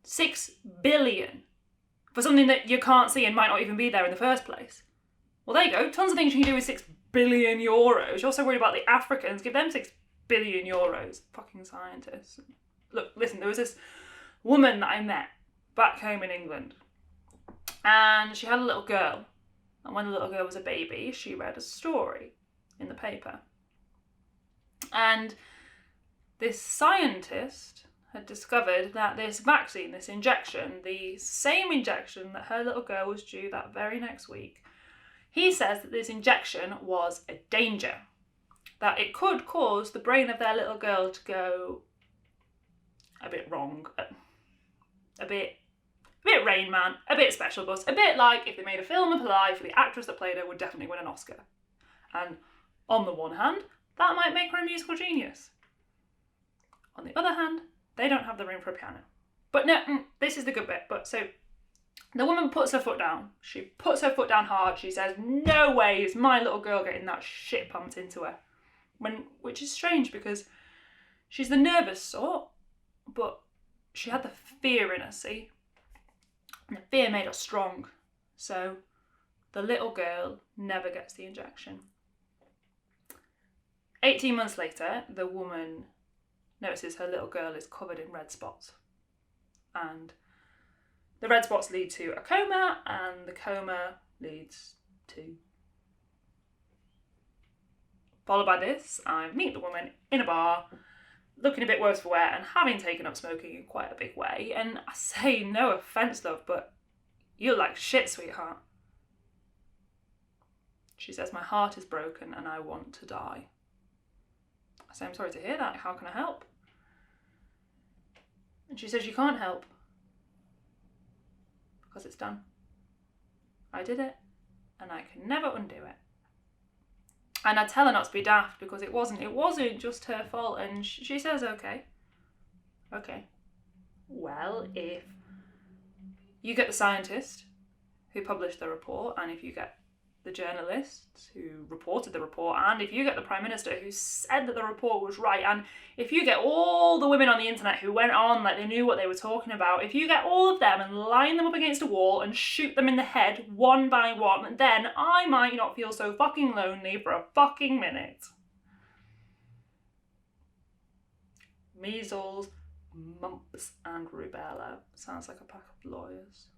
6 billion for something that you can't see and might not even be there in the first place. Well, there you go. Tons of things you can do with 6 billion euros. You're also worried about the Africans. Give them 6 billion euros. Fucking scientists. Look, listen, there was this woman that I met back home in England. And she had a little girl. And when the little girl was a baby, she read a story in the paper. And this scientist had discovered that this vaccine, this injection, the same injection that her little girl was due that very next week, he says that this injection was a danger, that it could cause the brain of their little girl to go a bit wrong, a bit Rain Man, a bit Special Bus, a bit like if they made a film of her life, the actress that played her would definitely win an Oscar. And on the one hand, that might make her a musical genius. On the other hand, they don't have the room for a piano. But no, this is the good bit. But so the woman puts her foot down. She puts her foot down hard. She says, no way is my little girl getting that shit pumped into her. Which is strange because she's the nervous sort, but she had the fear in her, see? And the fear made her strong. So the little girl never gets the injection. 18 months later, the woman notices her little girl is covered in red spots. And the red spots lead to a coma, and the coma leads to... Followed by this, I meet the woman in a bar, looking a bit worse for wear and having taken up smoking in quite a big way. And I say, no offence, love, but you look like shit, sweetheart. She says, my heart is broken and I want to die. I say, I'm sorry to hear that. How can I help? And she says, you can't help. Because it's done. I did it and I can never undo it. And I tell her not to be daft because it wasn't just her fault. And she says, okay. Well, if you get the scientist who published the report, and if you get the journalists who reported the report, and if you get the Prime Minister who said that the report was right, and if you get all the women on the internet who went on like they knew what they were talking about, if you get all of them and line them up against a wall and shoot them in the head one by one, then I might not feel so fucking lonely for a fucking minute. Measles, mumps and rubella. Sounds like a pack of lawyers.